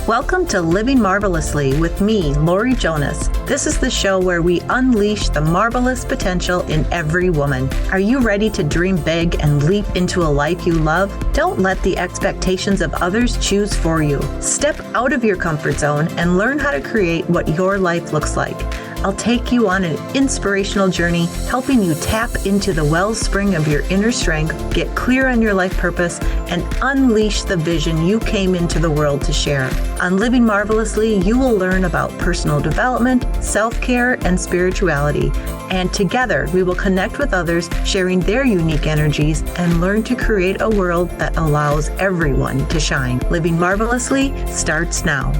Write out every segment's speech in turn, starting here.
Welcome to Living Marvelously with me, Laurie Jonas. This is the show where we unleash the marvelous potential in every woman. Are you ready to dream big and leap into a life you love? Don't let the expectations of others choose for you. Step out of your comfort zone and learn how to create what your life looks like. I'll take you on an inspirational journey, helping you tap into the wellspring of your inner strength, get clear on your life purpose, and unleash the vision you came into the world to share. On Living Marvelously, you will learn about personal development, self-care, and spirituality. And together, we will connect with others, sharing their unique energies, and learn to create a world that allows everyone to shine. Living Marvelously starts now.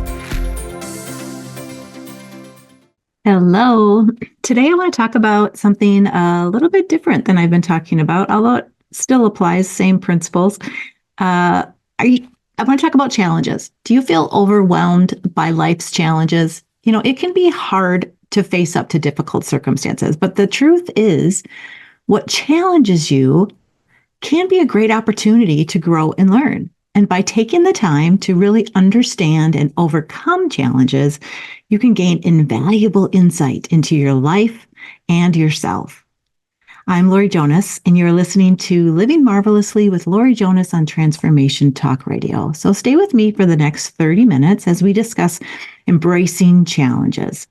Hello. Today I want to talk about something a little bit different than I've been talking about, although it still applies, same principles. I want to talk about challenges. Do you feel overwhelmed by life's challenges? You know, it can be hard to face up to difficult circumstances, but the truth is, what challenges you can be a great opportunity to grow and learn. And by taking the time to really understand and overcome challenges, you can gain invaluable insight into your life and yourself. I'm Laurie Jonas, and you're listening to Living Marvelously with Laurie Jonas on Transformation Talk Radio. So stay with me for the next 30 minutes as we discuss embracing challenges.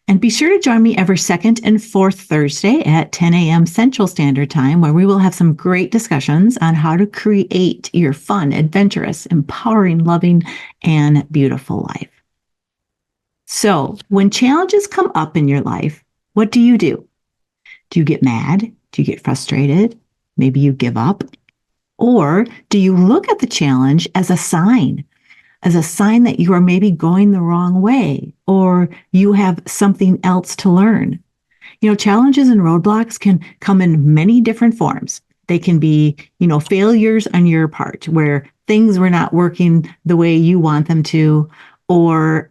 And be sure to join me every second and fourth Thursday at 10 a.m. Central Standard Time, where we will have some great discussions on how to create your fun, adventurous, empowering, loving, and beautiful life. So when challenges come up in your life, what do? Do you get mad? Do you get frustrated? Maybe you give up? Or do you look at the challenge as a sign that you are maybe going the wrong way, or you have something else to learn? You know, challenges and roadblocks can come in many different forms. They can be, failures on your part, where things were not working the way you want them to, or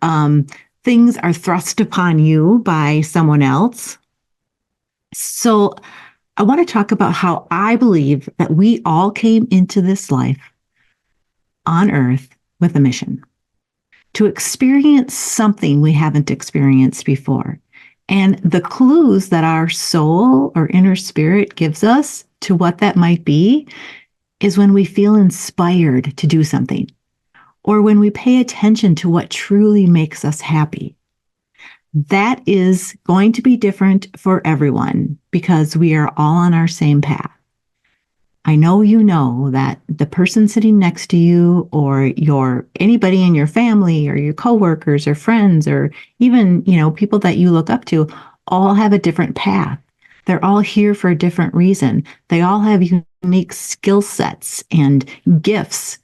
things are thrust upon you by someone else. So I want to talk about how I believe that we all came into this life on earth with a mission to experience something we haven't experienced before. And the clues that our soul or inner spirit gives us to what that might be is when we feel inspired to do something, or when we pay attention to what truly makes us happy. That is going to be different for everyone because we are all on our same path. I know you know that the person sitting next to you, or anybody in your family, or your coworkers or friends, or even, people that you look up to, all have a different path. They're all here for a different reason. They all have unique skill sets and gifts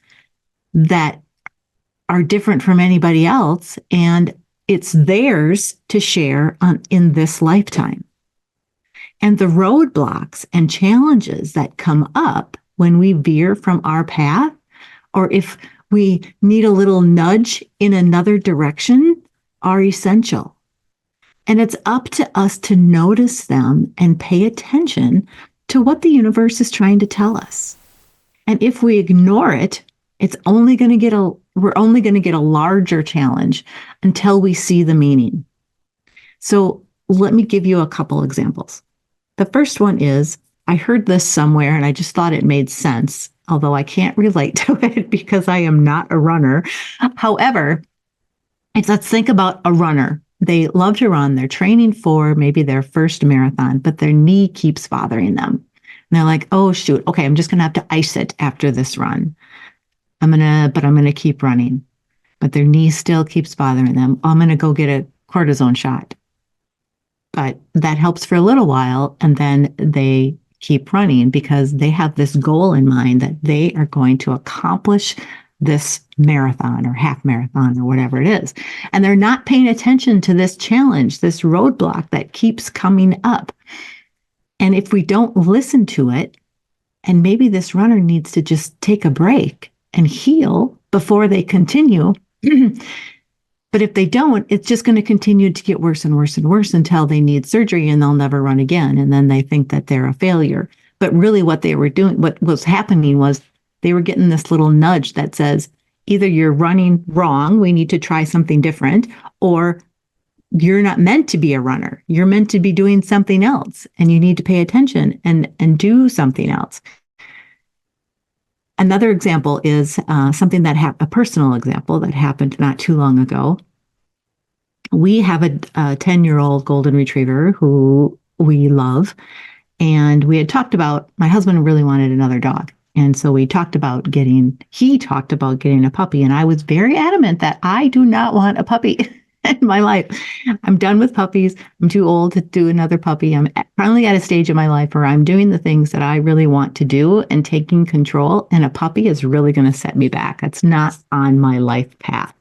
that are different from anybody else, and it's theirs to share in this lifetime. And the roadblocks and challenges that come up when we veer from our path, or if we need a little nudge in another direction, are essential. And it's up to us to notice them and pay attention to what the universe is trying to tell us. And if we ignore it, we're only going to get a larger challenge until we see the meaning. So let me give you a couple examples. The first one is, I heard this somewhere and I just thought it made sense, although I can't relate to it because I am not a runner. However, let's think about a runner. They love to run. They're training for maybe their first marathon, but their knee keeps bothering them. And they're like, oh, shoot. Okay, I'm just going to have to ice it after this run. I'm going to keep running. But their knee still keeps bothering them. I'm going to go get a cortisone shot. But that helps for a little while, and then they keep running because they have this goal in mind that they are going to accomplish this marathon or half marathon or whatever it is. And they're not paying attention to this challenge, this roadblock that keeps coming up. And if we don't listen to it, and maybe this runner needs to just take a break and heal before they continue. But if they don't, it's just going to continue to get worse and worse and worse until they need surgery and they'll never run again. And then they think that they're a failure. But really what they were doing, what was happening was they were getting this little nudge that says, either you're running wrong, we need to try something different, or you're not meant to be a runner. You're meant to be doing something else, and you need to pay attention and do something else. Another example is something that a personal example that happened not too long ago. We have a 10-year-old golden retriever who we love. And we had talked about, my husband really wanted another dog. And so he talked about getting a puppy. And I was very adamant that I do not want a puppy in my life. I'm done with puppies. I'm too old to do another puppy. I'm finally at a stage in my life where I'm doing the things that I really want to do and taking control. And a puppy is really going to set me back. That's not on my life path.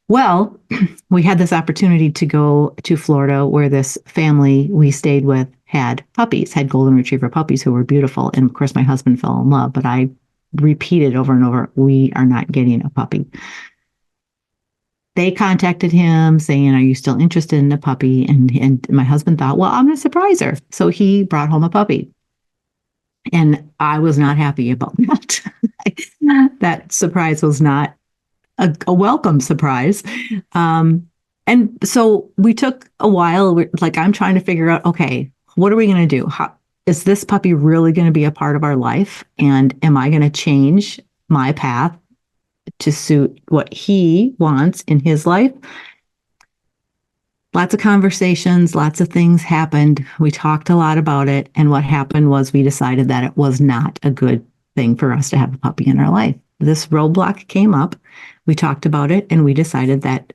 Well, we had this opportunity to go to Florida where this family we stayed with had golden retriever puppies who were beautiful. And of course, my husband fell in love, but I repeated over and over, we are not getting a puppy. They contacted him saying, are you still interested in a puppy? And my husband thought, well, I'm going to surprise her. So he brought home a puppy. And I was not happy about that. That surprise was not a welcome surprise. And so we took a while, I'm trying to figure out, okay, what are we going to do? Is this puppy really going to be a part of our life? And am I going to change my path to suit what he wants in his life? Lots of conversations, lots of things happened. We talked a lot about it. And what happened was we decided that it was not a good thing for us to have a puppy in our life. This roadblock came up. We talked about it and we decided that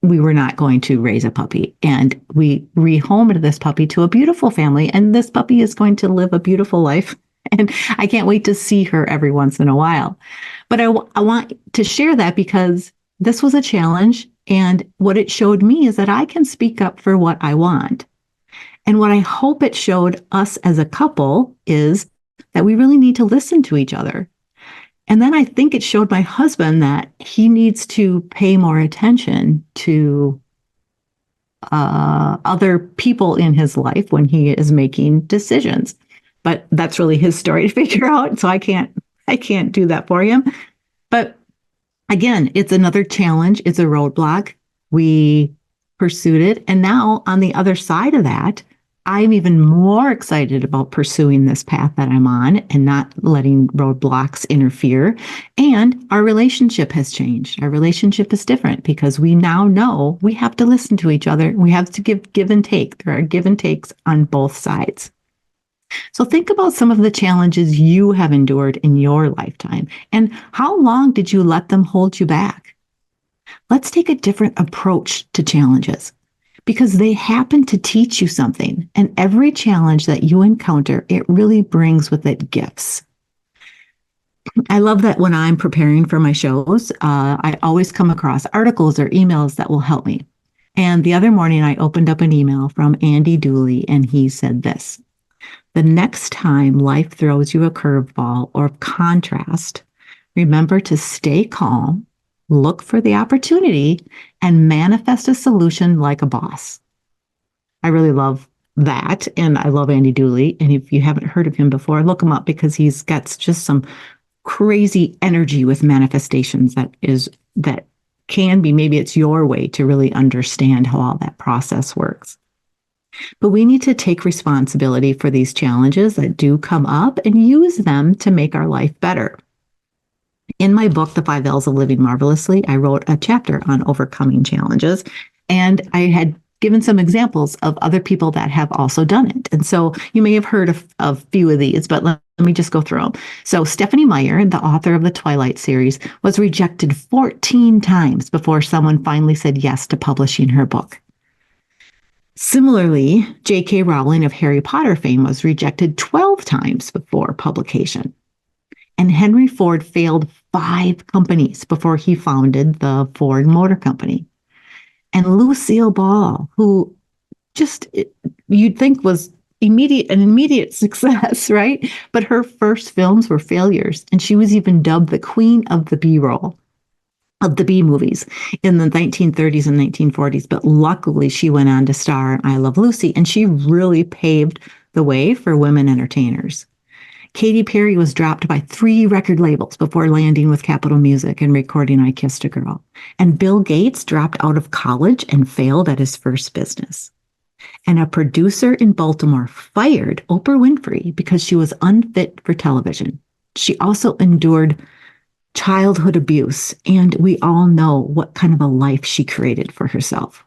we were not going to raise a puppy. And we rehomed this puppy to a beautiful family. And this puppy is going to live a beautiful life. And I can't wait to see her every once in a while. But I want to share that because this was a challenge. And what it showed me is that I can speak up for what I want. And what I hope it showed us as a couple is that we really need to listen to each other. And then I think it showed my husband that he needs to pay more attention to other people in his life when he is making decisions. But that's really his story to figure out. So I can't do that for him. But again, it's another challenge. It's a roadblock. We pursued it. And now on the other side of that, I'm even more excited about pursuing this path that I'm on and not letting roadblocks interfere. And our relationship has changed. Our relationship is different because we now know we have to listen to each other. We have to give and take. There are give and takes on both sides. So think about some of the challenges you have endured in your lifetime and how long did you let them hold you back? Let's take a different approach to challenges, because they happen to teach you something. And every challenge that you encounter, it really brings with it gifts. I love that when I'm preparing for my shows, I always come across articles or emails that will help me. And the other morning, I opened up an email from Andy Dooley, and he said this: the next time life throws you a curveball or contrast, remember to stay calm, look for the opportunity, and manifest a solution like a boss. I really love that. And I love Andy Dooley. And if you haven't heard of him before, look him up because he's got just some crazy energy with manifestations that can be, maybe it's your way to really understand how all that process works. But we need to take responsibility for these challenges that do come up and use them to make our life better. In my book, The 5 L's of Living Marvelously, I wrote a chapter on overcoming challenges, and I had given some examples of other people that have also done it. And so you may have heard of a few of these, but let me just go through them. So Stephanie Meyer, the author of the Twilight series, was rejected 14 times before someone finally said yes to publishing her book. Similarly, J.K. Rowling of Harry Potter fame was rejected 12 times before publication. And Henry Ford failed 5 companies before he founded the Ford Motor Company. And Lucille Ball, who just you'd think was an immediate success, right? But her first films were failures. And she was even dubbed the queen of the B-roll, of the B movies in the 1930s and 1940s. But luckily, she went on to star in I Love Lucy, and she really paved the way for women entertainers. Katy Perry was dropped by 3 record labels before landing with Capitol Music and recording I Kissed a Girl. And Bill Gates dropped out of college and failed at his first business. And a producer in Baltimore fired Oprah Winfrey because she was unfit for television. She also endured childhood abuse, and we all know what kind of a life she created for herself.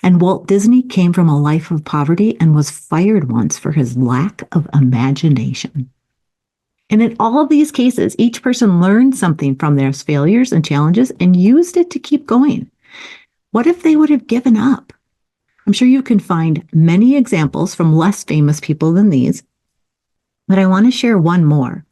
And Walt Disney came from a life of poverty and was fired once for his lack of imagination. And in all of these cases, each person learned something from their failures and challenges and used it to keep going. What if they would have given up? I'm sure you can find many examples from less famous people than these, but I want to share one more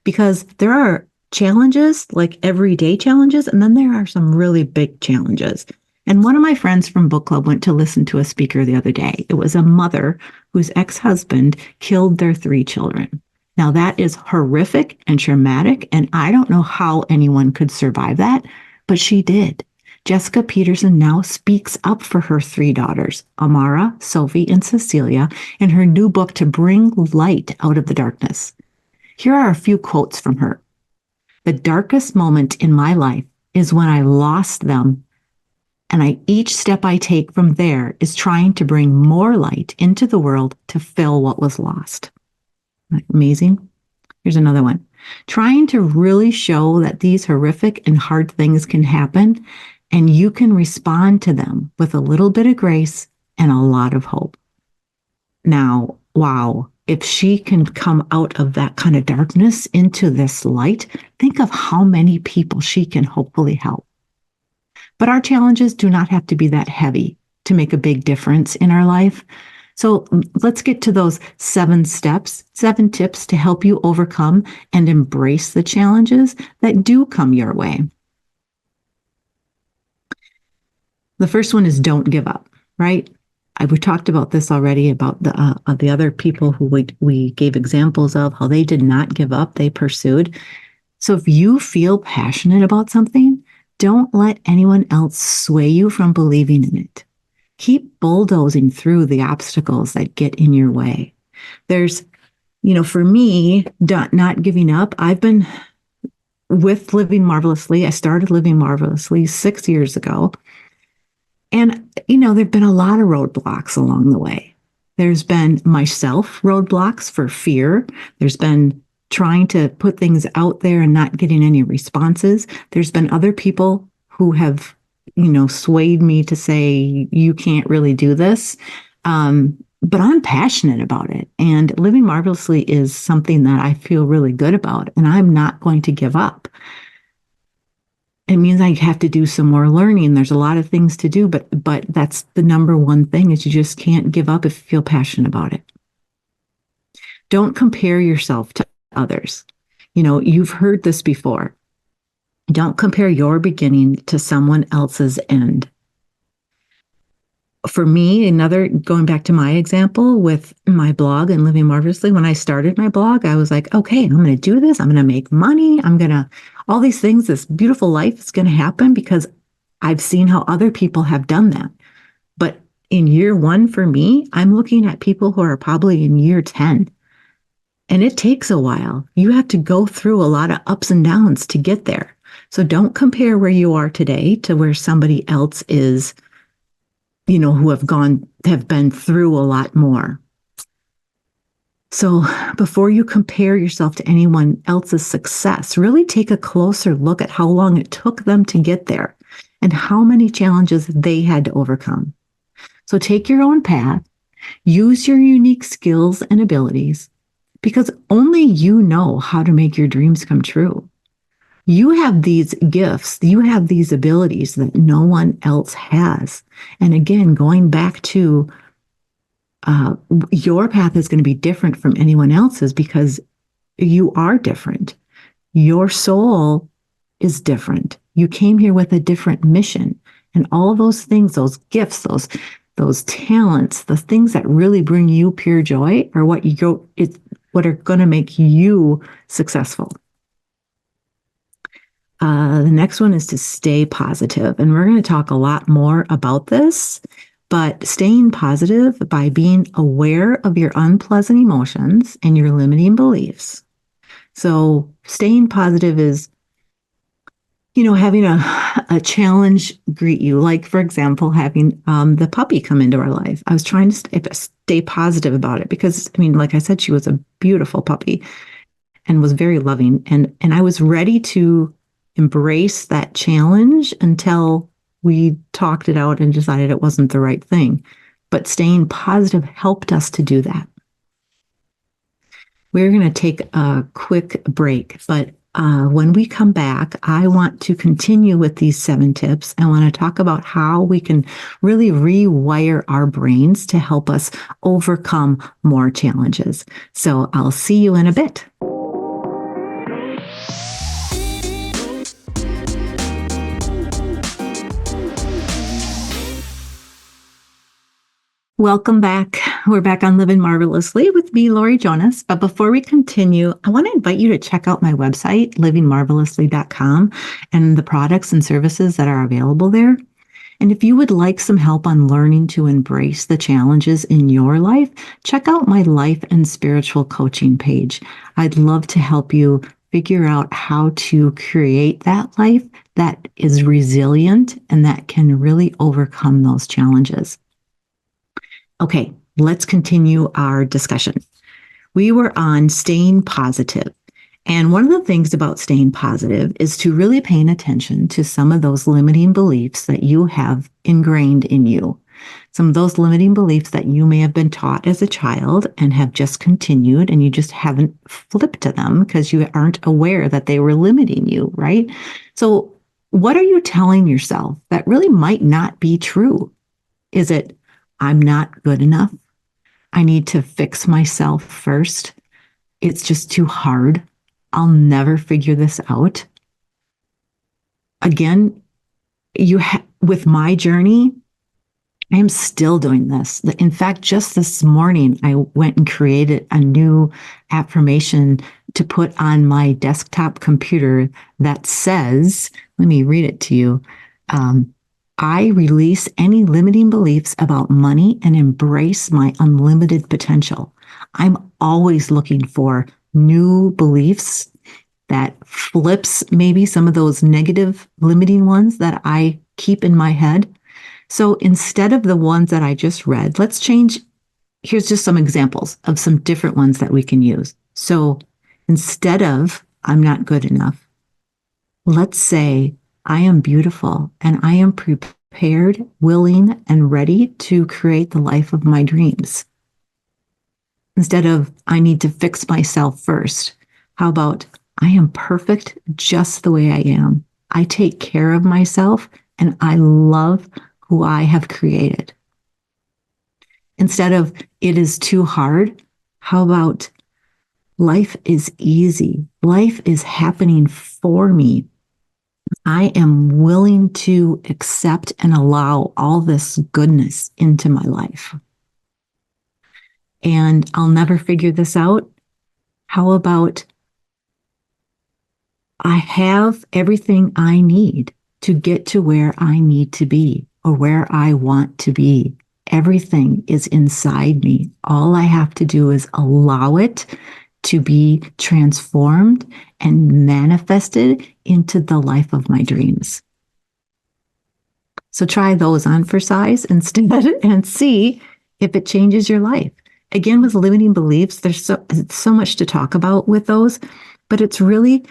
because there are challenges, like everyday challenges, and then there are some really big challenges. And one of my friends from book club went to listen to a speaker the other day. It was a mother whose ex-husband killed their 3 children. Now that is horrific and traumatic, and I don't know how anyone could survive that, but she did. Jessica Peterson now speaks up for her 3 daughters, Amara, Sophie, and Cecilia, in her new book to bring light out of the darkness. Here are a few quotes from her. "The darkest moment in my life is when I lost them, and each step I take from there is trying to bring more light into the world to fill what was lost." Isn't that amazing? Here's another one. "Trying to really show that these horrific and hard things can happen, and you can respond to them with a little bit of grace and a lot of hope." Now, wow, if she can come out of that kind of darkness into this light, think of how many people she can hopefully help. But our challenges do not have to be that heavy to make a big difference in our life. So let's get to those 7 steps, 7 tips to help you overcome and embrace the challenges that do come your way. The first one is don't give up, right? We talked about this already, about the other people who we gave examples of, how they did not give up, they pursued. So if you feel passionate about something, don't let anyone else sway you from believing in it. Keep bulldozing through the obstacles that get in your way. There's, for me, not giving up, I've been with Living Marvelously. I started Living Marvelously 6 years ago. And, there've been a lot of roadblocks along the way. There's been myself roadblocks for fear. There's been trying to put things out there and not getting any responses. There's been other people who have, swayed me to say, you can't really do this. But I'm passionate about it. And Living Marvelously is something that I feel really good about, and I'm not going to give up. It means I have to do some more learning. There's a lot of things to do, but that's the number one thing, is you just can't give up if you feel passionate about it. Don't compare yourself to others. You've heard this before. Don't compare your beginning to someone else's end. For me, going back to my example with my blog and Living Marvelously, when I started my blog, I was like, okay, I'm going to do this. I'm going to make money. All these things, this beautiful life is going to happen because I've seen how other people have done that. But in year 1 for me, I'm looking at people who are probably in year 10. And it takes a while. You have to go through a lot of ups and downs to get there. So don't compare where you are today to where somebody else is, who have been through a lot more. So before you compare yourself to anyone else's success, really take a closer look at how long it took them to get there and how many challenges they had to overcome. So take your own path, use your unique skills and abilities, because only you know how to make your dreams come true. You have these gifts, you have these abilities that no one else has. And again, going back to your path is going to be different from anyone else's because you are different. Your soul is different. You came here with a different mission. And all those things, those gifts, those talents, the things that really bring you pure joy are what are going to make you successful. The next one is to stay positive. And we're going to talk a lot more about this, but staying positive by being aware of your unpleasant emotions and your limiting beliefs. So staying positive is, having a challenge greet you. Like, for example, having the puppy come into our life. I was trying to stay positive about it because, like I said, she was a beautiful puppy and was very loving. And I was ready to embrace that challenge until we talked it out and decided it wasn't the right thing. But staying positive helped us to do that. We're going to take a quick break, but when we come back, I want to continue with these 7 tips. I want to talk about how we can really rewire our brains to help us overcome more challenges. So I'll see you in a bit. Welcome back. We're back on Living Marvelously with me, Laurie Jonas. But before we continue, I want to invite you to check out my website, livingmarvelously.com, and the products and services that are available there. And if you would like some help on learning to embrace the challenges in your life, check out my life and spiritual coaching page. I'd love to help you figure out how to create that life that is resilient and that can really overcome those challenges. Okay, let's continue our discussion. We were on staying positive. And one of the things about staying positive is to really paying attention to some of those limiting beliefs that you have ingrained in you. Some of those limiting beliefs that you may have been taught as a child and have just continued, and you just haven't flipped to them because you aren't aware that they were limiting you, right? So what are you telling yourself that really might not be true? Is it, I'm not good enough? I need to fix myself first. It's just too hard. I'll never figure this out. Again, with my journey, I am still doing this. In fact, just this morning, I went and created a new affirmation to put on my desktop computer that says, let me read it to you. I release any limiting beliefs about money and embrace my unlimited potential. I'm always looking for new beliefs that flips maybe some of those negative limiting ones that I keep in my head. So instead of the ones that I just read, let's change. Here's just some examples of some different ones that we can use. So instead of I'm not good enough, let's say I am beautiful and I am prepared, willing, and ready to create the life of my dreams. Instead of I need to fix myself first, how about I am perfect just the way I am. I take care of myself and I love who I have created. Instead of it is too hard, how about life is easy. Life is happening for me. I am willing to accept and allow all this goodness into my life. And I'll never figure this out. How about I have everything I need to get to where I need to be or where I want to be. Everything is inside me. All I have to do is allow it to be transformed and manifested into the life of my dreams. So try those on for size instead and see if it changes your life. Again, with limiting beliefs, there's so much to talk about with those, but it's really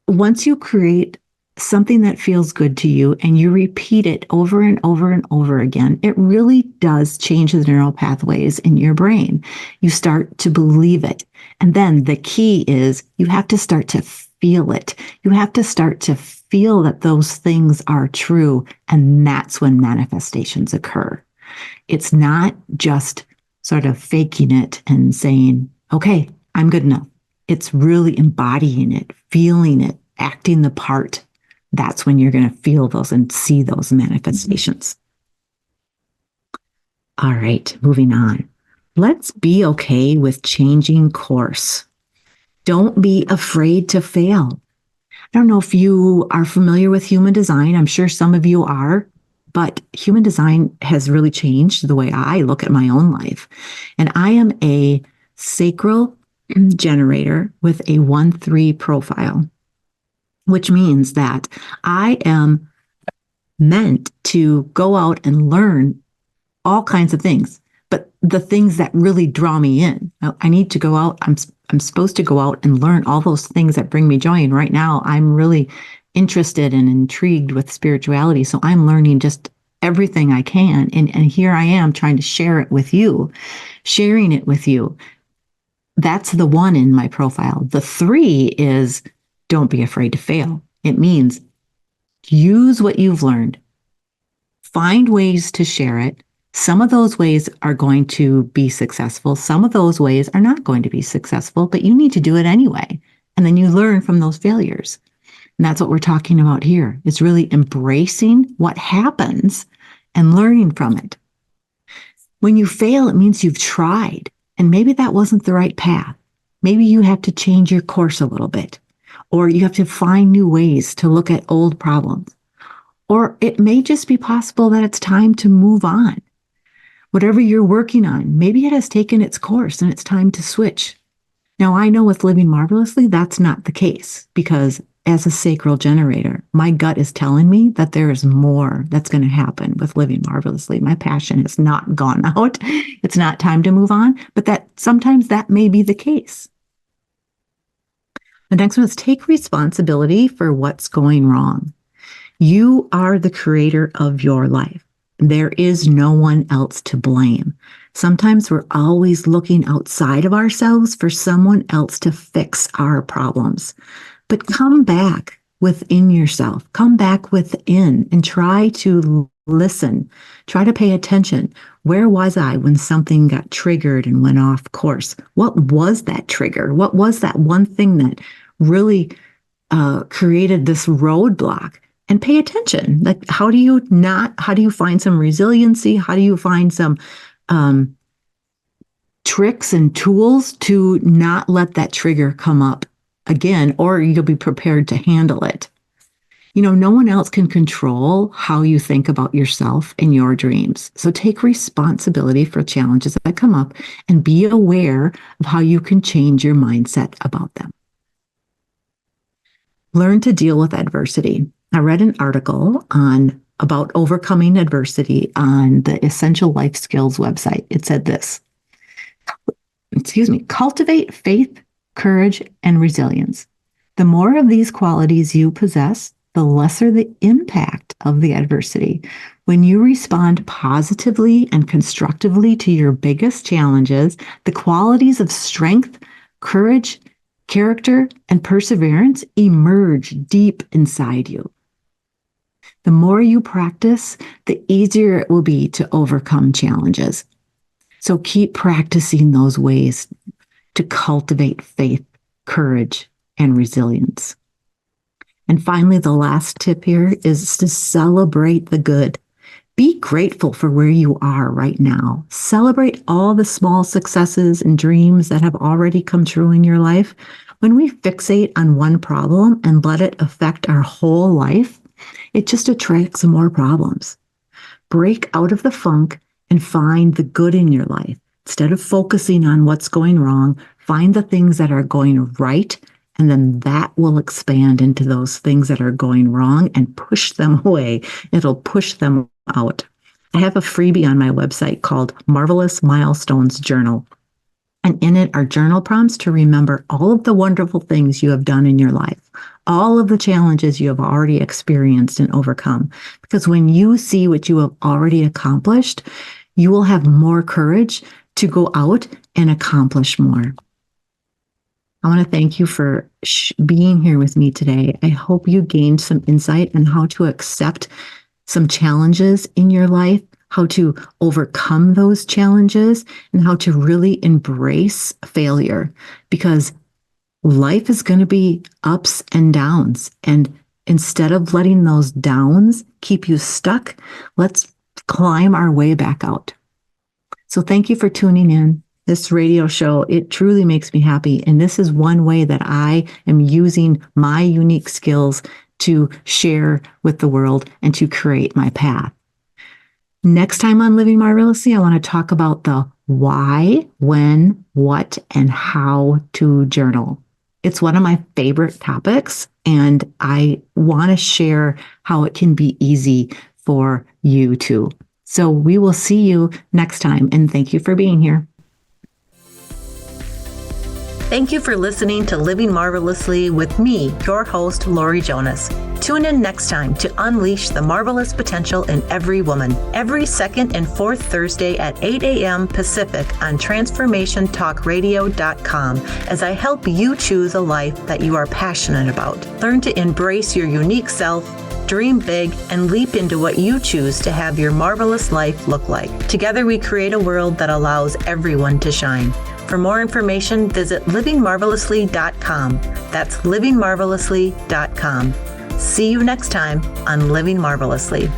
once you create something that feels good to you and you repeat it over and over and over again, it really does change the neural pathways in your brain. You start to believe it. And then the key is you have to start to feel it. You have to start to feel that those things are true. And that's when manifestations occur. It's not just sort of faking it and saying, okay, I'm good enough. It's really embodying it, feeling it, acting the part. That's when you're going to feel those and see those manifestations. All right, moving on. Let's be okay with changing course. Don't be afraid to fail. I don't know if you are familiar with human design. I'm sure some of you are, but human design has really changed the way I look at my own life. And I am a sacral generator with a 1-3 profile, which means that I am meant to go out and learn all kinds of things, but the things that really draw me in, I need to go out. I'm supposed to go out and learn all those things that bring me joy. And right now, I'm really interested and intrigued with spirituality. So I'm learning just everything I can. And here I am trying to share it with you, sharing it with you. That's the 1 in my profile. The 3 is don't be afraid to fail. It means use what you've learned, find ways to share it. Some of those ways are going to be successful. Some of those ways are not going to be successful, but you need to do it anyway. And then you learn from those failures. And that's what we're talking about here. It's really embracing what happens and learning from it. When you fail, it means you've tried, and maybe that wasn't the right path. Maybe you have to change your course a little bit, or you have to find new ways to look at old problems. Or it may just be possible that it's time to move on. Whatever you're working on, maybe it has taken its course and it's time to switch. Now, I know with Living Marvelously, that's not the case, because as a sacral generator, my gut is telling me that there is more that's going to happen with Living Marvelously. My passion has not gone out. It's not time to move on, but that sometimes that may be the case. The next one is take responsibility for what's going wrong. You are the creator of your life. There is no one else to blame. Sometimes we're always looking outside of ourselves for someone else to fix our problems. But come back within yourself. Come back within and try to listen. Try to pay attention. Where was I when something got triggered and went off course? What was that trigger? What was that one thing that really created this roadblock? And pay attention. Like, how do you find some resiliency? How do you find some tricks and tools to not let that trigger come up again, or you'll be prepared to handle it? You know, no one else can control how you think about yourself and your dreams. So take responsibility for challenges that come up and be aware of how you can change your mindset about them. Learn to deal with adversity. I read an article about overcoming adversity on the Essential Life Skills website. It said this, cultivate faith, courage, and resilience. The more of these qualities you possess, the lesser the impact of the adversity. When you respond positively and constructively to your biggest challenges, the qualities of strength, courage, character, and perseverance emerge deep inside you. The more you practice, the easier it will be to overcome challenges. So keep practicing those ways to cultivate faith, courage, and resilience. And finally, the last tip here is to celebrate the good. Be grateful for where you are right now. Celebrate all the small successes and dreams that have already come true in your life. When we fixate on one problem and let it affect our whole life, it just attracts more problems. Break out of the funk and find the good in your life. Instead of focusing on what's going wrong, find the things that are going right, and then that will expand into those things that are going wrong and push them away. It'll push them out. I have a freebie on my website called Marvelous Milestones Journal. And in it are journal prompts to remember all of the wonderful things you have done in your life, all of the challenges you have already experienced and overcome. Because when you see what you have already accomplished, you will have more courage to go out and accomplish more. I want to thank you for being here with me today. I hope you gained some insight on how to accept some challenges in your life, how to overcome those challenges, and how to really embrace failure, because life is going to be ups and downs. And instead of letting those downs keep you stuck, let's climb our way back out. So thank you for tuning in. This radio show, it truly makes me happy. And this is one way that I am using my unique skills to share with the world and to create my path. Next time on Living Marvelously, I want to talk about the why, when, what, and how to journal. It's one of my favorite topics, and I want to share how it can be easy for you too. So we will see you next time, and thank you for being here. Thank you for listening to Living Marvelously with me, your host, Laurie Jonas. Tune in next time to unleash the marvelous potential in every woman, every second and fourth Thursday at 8 a.m. Pacific on transformationtalkradio.com as I help you choose a life that you are passionate about. Learn to embrace your unique self, dream big, and leap into what you choose to have your marvelous life look like. Together we create a world that allows everyone to shine. For more information, visit livingmarvelously.com. That's livingmarvelously.com. See you next time on Living Marvelously.